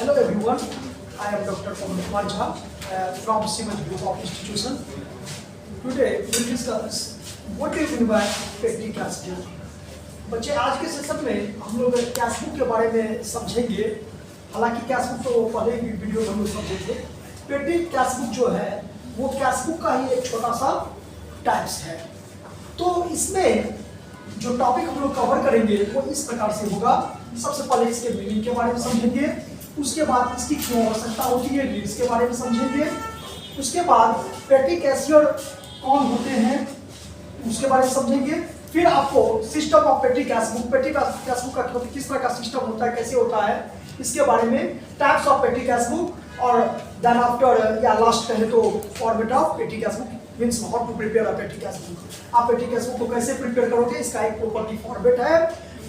Hello everyone, I am Dr. Pawan Kumar Jha from Siemens Group of Institution. Today we will discuss what is mean by petty cash book. बच्चे आज के session में हम लोग cash book के बारे में समझेंगे। हालांकि कैश बुक तो पहले की वीडियो में हम लोग समझे थे। पेटी कैश बुक जो है वो कैश बुक का ही एक छोटा सा टाइप्स है। तो इसमें जो टॉपिक हम लोग कवर करेंगे वो इस प्रकार से होगा। सबसे पहले इसके मीनिंग के बारे में समझेंगे, उसके बाद इसकी क्यों आवश्यकता होती है नीड्स के बारे में समझेंगे, उसके बाद पेटी कैशियर कौन होते हैं उसके बारे में समझेंगे, फिर आपको system of petty cash book का किस तरह का सिस्टम होता है, कैसे होता है, इसके बारे में types of petty cash book और देन आफ्टर या लास्ट कहें तो format of petty cash book means how to prepare a petty cash book. आप पेटी कैश बुक को कैसे प्रिपेयर करोगे इसका एक प्रॉपर्टी फॉर्मेट है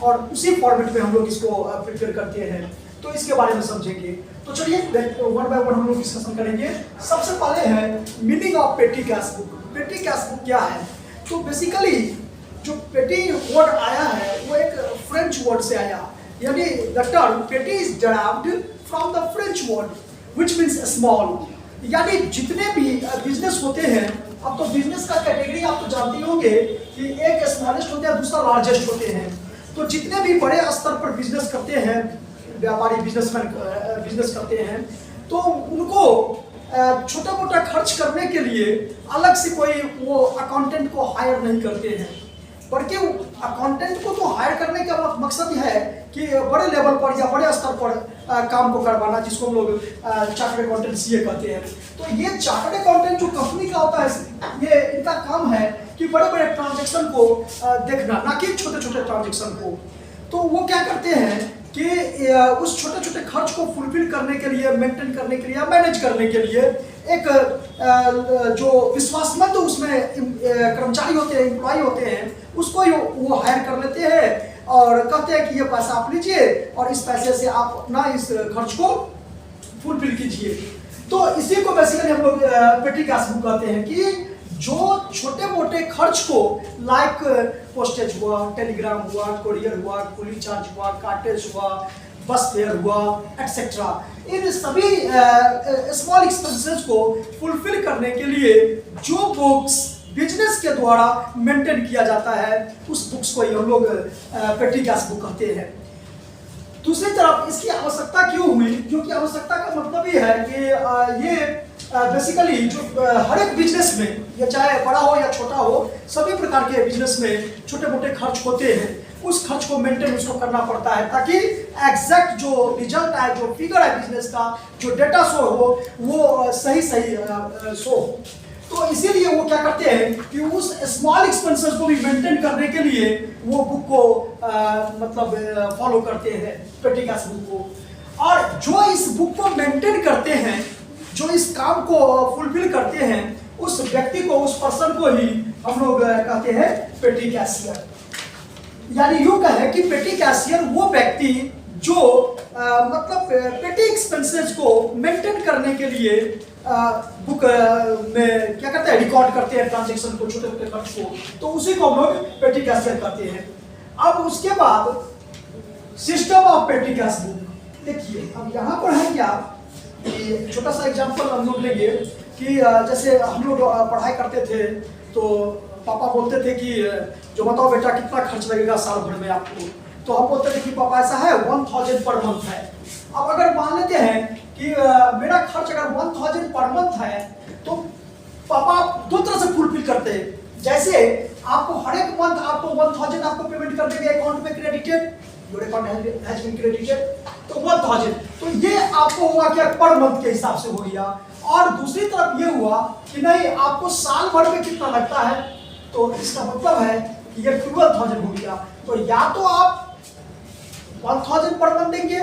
और उसी फॉर्मेट में हम लोग इसको प्रिपेयर करते हैं, तो इसके बारे में समझेंगे। तो चलिए वन बाय वन हम लोग डिस्कशन करेंगे। सबसे पहले है meaning of petty cash book. Petty cash book क्या है? तो बेसिकली जो पेटी वर्ड आया है वो एक फ्रेंच वर्ड से आया, यानी द टर्म पेटी is derived from the French word which means small. यानी जितने भी बिजनेस होते हैं, अब तो बिजनेस का कैटेगरी आप तो जानते होंगे कि एक स्मॉलेस्ट होते हैं, दूसरा लार्जेस्ट होते हैं। तो जितने भी बड़े स्तर पर बिजनेस करते हैं, व्यापारी बिजनेसमैन बिजनेस करते हैं, तो उनको छोटा मोटा खर्च करने के लिए अलग से कोई वो अकाउंटेंट को हायर नहीं करते हैं, बल्कि अकाउंटेंट को तो हायर करने का मकसद है कि बड़े लेवल पर या बड़े स्तर पर काम को करवाना, जिसको हम लोग चार्टर्ड अकाउंटेंट सीए कहते हैं। तो ये चार्टर्ड अकाउंटेंट जो कंपनी का होता है, ये इनका काम है कि बड़े बड़े ट्रांजैक्शन को देखना, ना कि छोटे छोटे ट्रांजैक्शन को। तो वो क्या करते हैं कि उस छोटे छोटे खर्च को फुलफिल करने के लिए, मेंटेन करने के लिए, मैनेज करने के लिए एक जो विश्वासमंद उसमें कर्मचारी होते हैं, एम्प्लॉय होते हैं, उसको वो हायर कर लेते हैं और कहते हैं कि ये पैसा आप लीजिए और इस पैसे से आप अपना इस खर्च को फुलफिल कीजिए। तो इसी को बेसिकली हम लोग पेटी कैश बुक कहते हैं कि जो छोटे मोटे खर्च को लाइक पोस्टेज हुआ, टेलीग्राम हुआ, कोरियर हुआ, कुली चार्ज हुआ, कार्टेज हुआ, बस फेयर हुआ, एक्सेट्रा, इन सभी स्मॉल एक्सपेंसेस को फुलफिल करने के लिए जो बुक्स बिजनेस के द्वारा मेंटेन किया जाता है उस बुक्स को ही हम लोग पेटी कैश बुक कहते हैं। दूसरी तरफ इसकी आवश्यकता क्यों हुई? क्योंकि आवश्यकता का मतलब ये है कि ये बेसिकली जो हर एक बिजनेस में, या चाहे बड़ा हो या छोटा हो, सभी प्रकार के बिजनेस में छोटे मोटे खर्च होते हैं। उस खर्च को मेंटेन उसको करना पड़ता है ताकि एग्जैक्ट जो रिजल्ट है, जो फिगर है बिजनेस का, जो डेटा शो हो वो सही शो हो। तो इसीलिए वो क्या करते हैं कि उस स्मॉल एक्सपेंसेस को भी मेंटेन करने के लिए वो बुक को मतलब फॉलो करते हैं, पेटी कैश बुक को। और जो इस बुक को मेंटेन करते हैं, जो इस काम को फुलफिल करते हैं, उस व्यक्ति को, उस पर्सन को ही हम लोग कहते हैं पेटी कैशियर। यानी यूं कहें कि पेटी कैशियर वो व्यक्ति जो मतलब पेटी एक्सपेंसेस को मेंटेन करने के लिए बुक में क्या करते हैं, रिकॉर्ड करते हैं ट्रांजैक्शन को, छोटे छोटे खर्च को, तो उसी को हम लोग पेटी कैशियर कहते हैं। अब उसके बाद system of petty cash book देखिए। अब यहाँ पर है क्या, छोटा सा एग्जांपल हम लोग लेंगे कि जैसे हम लोग पढ़ाई करते थे तो पापा बोलते थे कि जो बताओ बेटा कितना खर्च लगेगा साल भर में आपको, तो हम बोलते थे कि पापा ऐसा है 1000 पर मंथ है। अब अगर मान लेते हैं कि मेरा खर्च अगर 1000 पर मंथ है, तो पापा दो तरह से फुलफिल करते हैं। जैसे आपको हर एक मंथ आपको 1000 आपको पेमेंट कर देंगे अकाउंट में credited, your account has been credited, तो 1000, तो ये आपको हुआ क्या पर मंथ के हिसाब से हो गया। और दूसरी तरफ ये हुआ कि नहीं आपको साल भर में कितना लगता है, तो इसका मतलब है कि ये 12000 हो गया। तो या तो आप 1000 पर मंथ देंगे,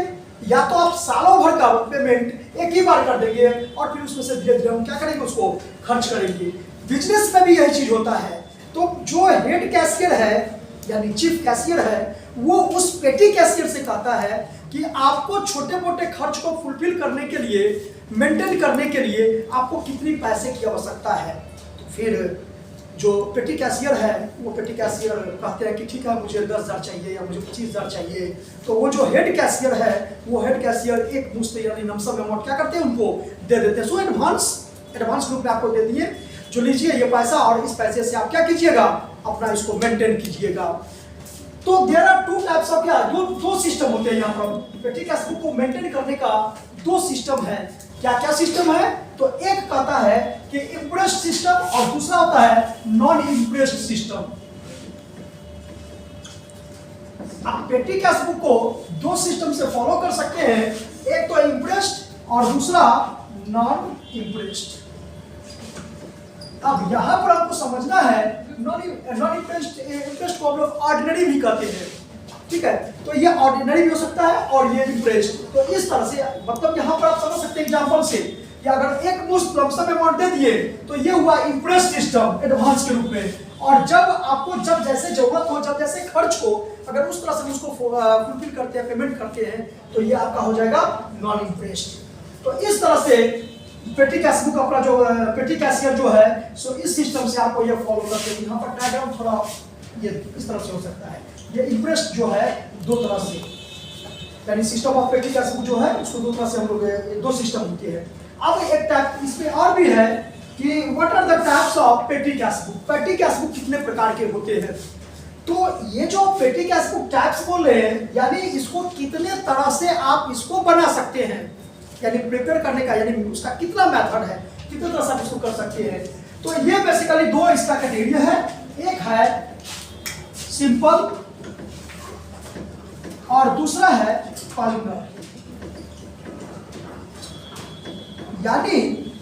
या तो आप सालों भर का पेमेंट एक ही बार कर देंगे और फिर उसमें से धीरे धीरे हम क्या करेंगे, उसको खर्च करेंगे। बिजनेस में भी यही चीज होता है। तो जो हेड कैशियर है यानी चीफ कैशियर है, वो उस पेटी कैशियर से कहता है कि आपको छोटे मोटे खर्च को फुलफिल करने के लिए, मेंटेन करने के लिए आपको कितनी पैसे की आवश्यकता है। तो फिर जो पेटी कैशियर है वो पेटी कैशियर कहते हैं कि ठीक है मुझे 10,000 चाहिए या मुझे 25,000 चाहिए, तो वो जो हेड कैशियर है वो हेड कैशियर एक मुश्त यानी लमसम अमाउंट क्या करते हैं उनको दे देते हैं। सो एडवांस ग्रुप में आपको दे दिए, जो लीजिए ये पैसा और इस पैसे से आप क्या कीजिएगा अपना इसको मेंटेन कीजिएगा। तो there are two types of क्या दो सिस्टम होते हैं यहाँ पर पेटी कैश बुक को मेंटेन करने का। दो सिस्टम है, क्या क्या सिस्टम है? तो एक कहता है कि इम्प्रेस्ड सिस्टम और दूसरा होता है नॉन इम्प्रेस्ड सिस्टम। आप पेटी कैश बुक को दो सिस्टम से फॉलो कर सकते हैं, एक तो इम्प्रेस्ड और दूसरा नॉन इम्प्रेस्ड। अब यहां पर आपको समझना है नॉन इम्प्रेस्ड को हम लोग ऑर्डिनरी भी कहते हैं, ठीक है? तो ये ऑर्डिनरी भी हो सकता है और ये इम्प्रेस्ड। तो इस तरह से मतलब यहां पर आप समझ सकते हैं एग्जांपल से कि अगर एक मुश्त लमसम अमाउंट दे दिए तो ये हुआ इम्प्रेस्ड सिस्टम एडवांस के रूप में, और जब जैसे जरूरत हो, जब जैसे खर्च हो, अगर उस तरह से उसको फुलफिल करते हैं, पेमेंट करते हैं, तो ये आपका हो जाएगा नॉन इम्प्रेस्ड। तो इस तरह से पेटी कैश बुक अपना जो पेटी कैशियर जो है सो इस सिस्टम से आपको ये फॉलो करते हैं। यहाँ पर डायग्राम थोड़ा ये इस तरह से हो सकता है। ये इम्प्रेस्ड जो है दो तरह से, यानी system of petty cash book जो है उसको दो तरह से हम लोग दो सिस्टम होते हैं। अब एक टाइप इसमें और भी है कि what are the types of petty cash book. Petty cash book कितने प्रकार के होते हैं? तो ये जो पेटी कैश बुक टाइप्स बोल रहे हैं यानी इसको कितने तरह से आप इसको बना सकते हैं, यानी प्रिपेयर करने का, यानी उसका कितना मेथड है, कितने तरह से आप इसको कर सकते हैं। तो ये बेसिकली दो इसका कैटेगरी है, एक है सिंपल और दूसरा है कॉलमनर। यानी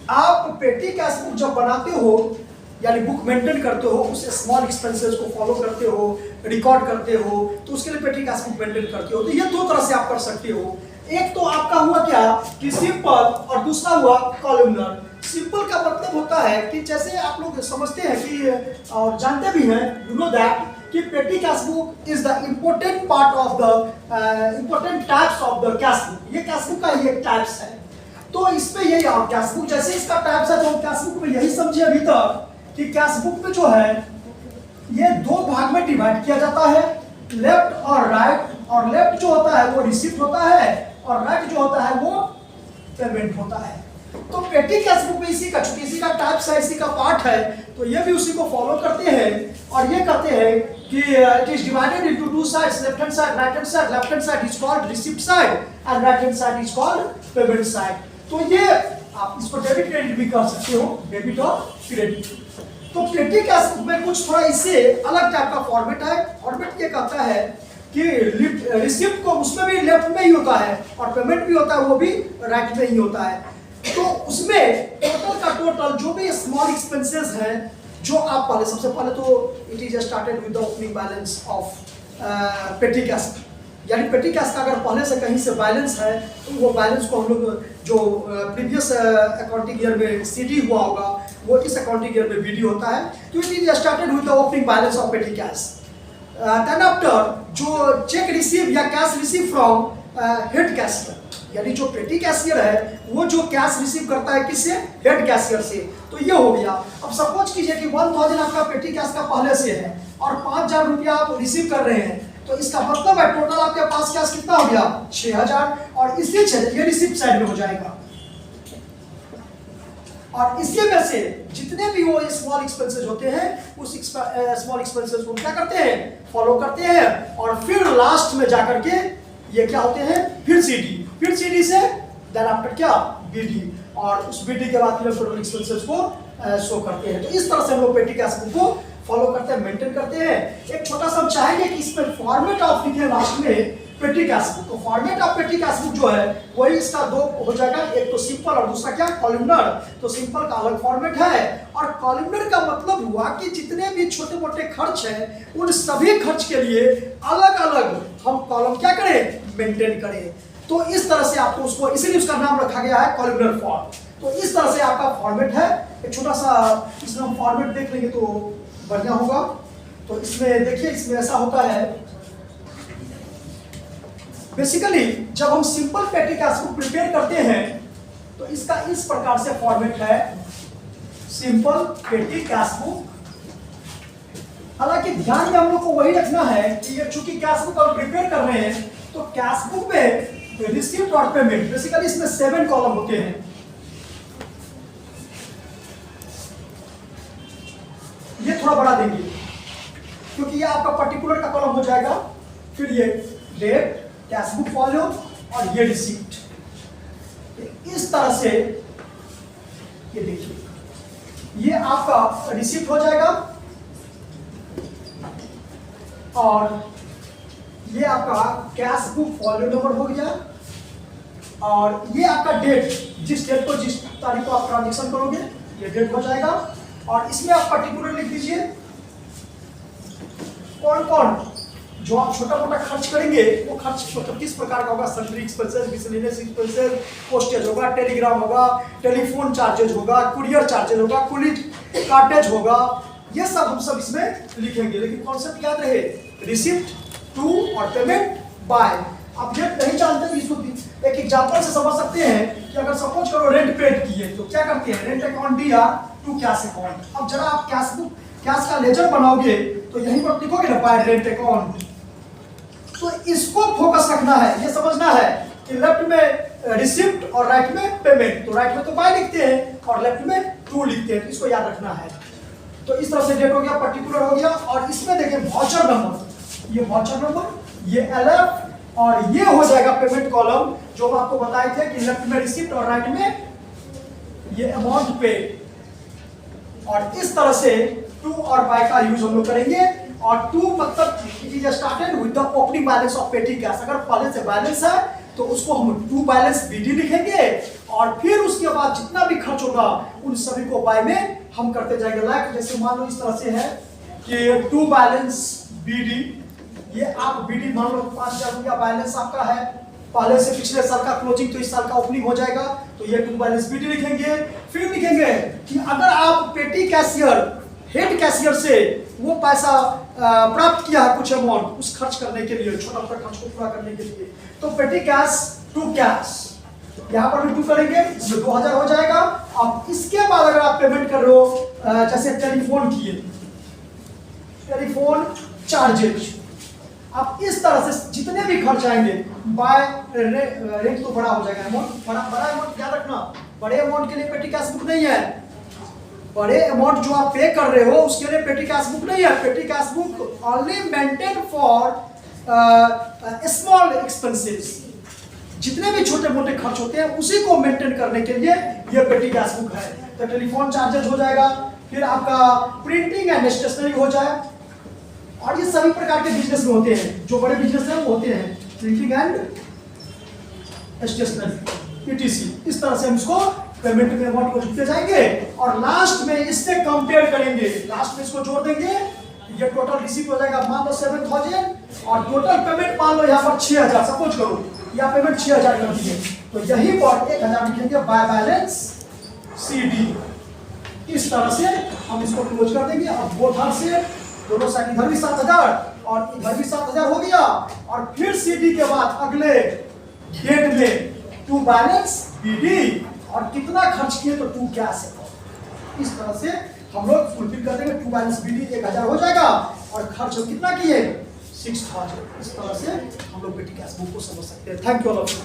आप पेटी कैश बुक जब बनाते हो यानी बुक मेंटेन करते हो, उस स्मॉल एक्सपेंसेस को फॉलो करते हो, रिकॉर्ड करते हो, तो उसके लिए पेटी कैश बुक मेंटेन करते हो। तो ये दो तरह से आप कर सकते हो। एक तो आपका हुआ क्या कि सिंपल और दूसरा हुआ कॉलमनर। सिंपल का मतलब होता है कि जैसे आप लोग समझते हैं कि और जानते भी हैं, यू नो दैट कि पेटी cash book is the important part of the important types of the cash book. ये कैश बुक का ये टाइप्स है। तो इसमें यही कैश बुक जैसे इसका टाइप्स है, तो कैश बुक में यही समझिए अभी तक कि कैश बुक में जो है ये दो भाग में डिवाइड किया जाता है, लेफ्ट और राइट। और लेफ्ट जो होता है वो रिसिप्ट होता है और राइट जो होता है वो पेमेंट होता है। तो पेटी कैश बुक में इसी का टाइप्स है, इसी का पार्ट है, तो ये भी उसी को फॉलो करते हैं और ये कहते हैं कि it is divided into two sides, left hand side, right hand side. Left hand side is called receipt side and right hand side is called payment side. तो ये आप इसको डेबिट क्रेडिट भी कर सकते हो, डेबिट और क्रेडिट। तो पेटी कैश बुक में कुछ थोड़ा इससे अलग टाइप का फॉर्मेट है। फॉर्मेट ये कहता है कि रिसिप्ट को उसमें भी लेफ्ट में ही होता है और पेमेंट भी होता है वो भी राइट में ही होता है। तो उसमें टोटल का टोटल जो भी स्मॉल एक्सपेंसेस हैं जो आप पहले, सबसे पहले तो it is started with the opening balance of petty cash. यानी पेटी कैश का अगर पहले से कहीं से बैलेंस है तो वो बैलेंस को हम लोग जो प्रीवियस अकाउंटिंग ईयर में सीडी हुआ होगा वो इस अकाउंटिंग ईयर में बीडी होता है। तो it is started with the opening balance of petty cash. Then after जो चेक रिसीव या cash receive from head cashier, यानी जो पेटी कैशियर है वो जो कैश रिसीव करता है किससे? हेड कैशियर से। तो ये हो गया। अब सपोज कीजिए कि 1000 आपका पेटी कैश का पहले से है और 5000 रुपया आप रिसीव कर रहे हैं, तो इसका मतलब है टोटल आपके पास कैश कितना हो गया? 6000। और इसलिए ये रिसीप्ट साइड में हो जाएगा और इसके में से जितने भी वो स्मॉल एक्सपेंसेस होते हैं उस स्मॉल एक्सपेंसेस को क्या करते हैं? फॉलो करते हैं और फिर लास्ट में जाकर के ये क्या होते हैं? फिर सीडी से देन आफ्टर क्या? बीडी, और उस बीडी के बाद फिर टोटल एक्सपेंसेस को शो करते हैं। तो इस तरह से हम लोग पेटी कैश बुक को फॉलो करते हैं, मेंटेन करते हैं। एक छोटा सा हम चाहेंगे कि इसमें फॉर्मेट ऑफ लिखे लास्ट में पेटी कैश बुक। तो format of petty cash book जो है वही इसका दो हो जाएगा, एक तो सिंपल और दूसरा क्या? कॉलमनर। तो सिंपल का अलग फॉर्मेट है और कॉलमनर का मतलब हुआ कि जितने भी छोटे मोटे खर्च हैं उन सभी खर्च के लिए अलग अलग हम कॉलम क्या करें? मेंटेन करें। तो इस तरह से आपको उसको, इसीलिए उसका नाम रखा गया है कॉलमनर फॉर्म। तो इस तरह से आपका फॉर्मेट है। एक छोटा सा इसमें हम फॉर्मेट देख लेंगे तो बढ़िया होगा। तो इसमें देखिए, इसमें ऐसा होता है बेसिकली जब हम सिंपल पेटी कैश बुक प्रिपेयर करते हैं तो इसका इस प्रकार से फॉर्मेट है, सिंपल पेटी कैश बुक हालांकि ध्यान में हम लोग को वही रखना है कि ये चूंकि कैश बुक हम प्रिपेयर कर रहे हैं, तो कैश बुक में रिसीप्ट और पेमेंट बेसिकली इसमें 7 कॉलम होते हैं। ये थोड़ा बढ़ा देंगे क्योंकि ये आपका पर्टिकुलर का कॉलम हो जाएगा, फिर ये डेट, कैश बुक वॉल्यूम और ये रिसीप्ट। इस तरह से ये देखिए, ये आपका रिसीप्ट हो जाएगा और ये आपका कैश बुक वॉल्यूम नंबर हो गया और ये आपका डेट, जिस डेट को जिस तारीख को आप ट्रांजेक्शन करोगे ये डेट हो जाएगा। और इसमें आप पर्टिकुलर लिख दीजिए कौन कौन जो आप छोटा मोटा खर्च करेंगे वो खर्च मतलब किस प्रकार का होगा। Salary expenses, miscellaneous expenses, postage होगा, टेलीग्राम होगा, टेलीफोन चार्जेज होगा, कुरियर चार्जेज होगा, कुलिट कार्टेज होगा, ये सब हम सब इसमें लिखेंगे। लेकिन कॉन्सेप्ट याद रहे, रिसिप्ट टू और पेमेंट बाय। आप ये नहीं जानते तो इसको एक एग्जांपल से समझ सकते हैं कि अगर सपोज करो रेंट पेड किए तो क्या करते हैं, रेंट अकाउंट दिया टू कैश अकाउंट। अब जरा आप कैश बुक कैश का लेजर बनाओगे तो यहीं पर लिखोगे ना बाय रेंट अकाउंट। तो इसको फोकस रखना है, ये समझना है कि लेफ्ट में रिसिप्ट और राइट में पेमेंट। तो राइट में तो बाय लिखते हैं और लेफ्ट में टू लिखते हैं, तो इसको याद रखना है। तो इस तरह से डेट हो गया, पर्टिकुलर हो गया और इसमें देखिए वाउचर नंबर, ये वाउचर नंबर, ये एलएफ और ये हो जाएगा पेमेंट कॉलम जो हम आपको बताए थे कि लेफ्ट में रिसिप्ट और राइट में ये अमाउंट पे। और इस तरह से टू और बाय का यूज हम लोग करेंगे। और टू मतलब it is started with the opening balance of petty cash. अगर पहले से बैलेंस है तो उसको हम टू बैलेंस बीडी लिखेंगे और फिर उसके बाद जितना भी खर्च होगा उन सभी को बाय में हम करते जाएंगे। लाइक जैसे मान लो इस तरह से है कि टू बैलेंस बीडी, ये आप बीडी मान लो 5,000 रुपया बैलेंस आपका है, पहले से पिछले साल का क्लोजिंग तो इस साल का ओपनिंग हो जाएगा, तो ये टू बैलेंस बीडी लिखेंगे। फिर लिखेंगे कि अगर आप पेटी कैशियर हेड कैशियर से वो पैसा प्राप्त किया है कुछ अमाउंट उस खर्च करने के लिए, छोटा मोटा खर्च को पूरा करने के लिए, तो पेटी कैश टू कैश यहाँ पर भी टू करेंगे, इसमें 2,000 हो जाएगा। अब इसके बाद अगर आप पेमेंट कर रहे हो जैसे टेलीफोन किए, टेलीफोन चार्जेज, आप इस तरह से जितने भी खर्च आएंगे बाय रेट तो बड़ा हो जाएगा अमाउंट, बड़ा अमाउंट याद रखना। बड़े अमाउंट के लिए पेटी कैश बुक नहीं है, बड़े अमाउंट जो आप पे कर रहे हो उसके लिए पेटी कैश बुक नहीं है। पेटी cash book only maintain for small expenses, जितने भी छोटे मोटे खर्च होते हैं उसी को मेंटेन करने के लिए ये पेटी कैश बुक है। तो टेलीफोन चार्जेज हो जाएगा, फिर आपका प्रिंटिंग एंड स्टेशनरी हो जाए, और ये सभी प्रकार के बिजनेस में होते हैं, जो बड़े बिजनेस हैं वो होते हैं प्रिंटिंग एंड स्टेशनरी ईटीसी। इस तरह से हम इसको पेमेंट में अमाउंट को लिखते जाएंगे और लास्ट में इससे कंपेयर करेंगे, लास्ट में इसको जोड़ देंगे, ये टोटल रिसीव हो जाएगा मान लो 7,000 और टोटल पेमेंट मान लो यहाँ पर 6,000 सपोज करो, या पेमेंट 6,000 कर दिए, तो यही पर 1,000 लिखेंगे बाय बैलेंस CD। इस तरह से हम इसको क्लोज कर देंगे। अब बोथ हाथ से दोनों साइड इधर भी 7,000 और इधर भी 7,000 हो गया, और फिर CD के बाद अगले डेट में टू बैलेंस BD और कितना खर्च किए तो टू कैश है। इस तरह से हम लोग फुलफिल कर देंगे। टू बैलेंस BD 1,000 हो जाएगा और खर्च कितना किए 6,000। इस तरह से हम लोग पेटी कैश बुक को समझ सकते हैं। Thank you all of you.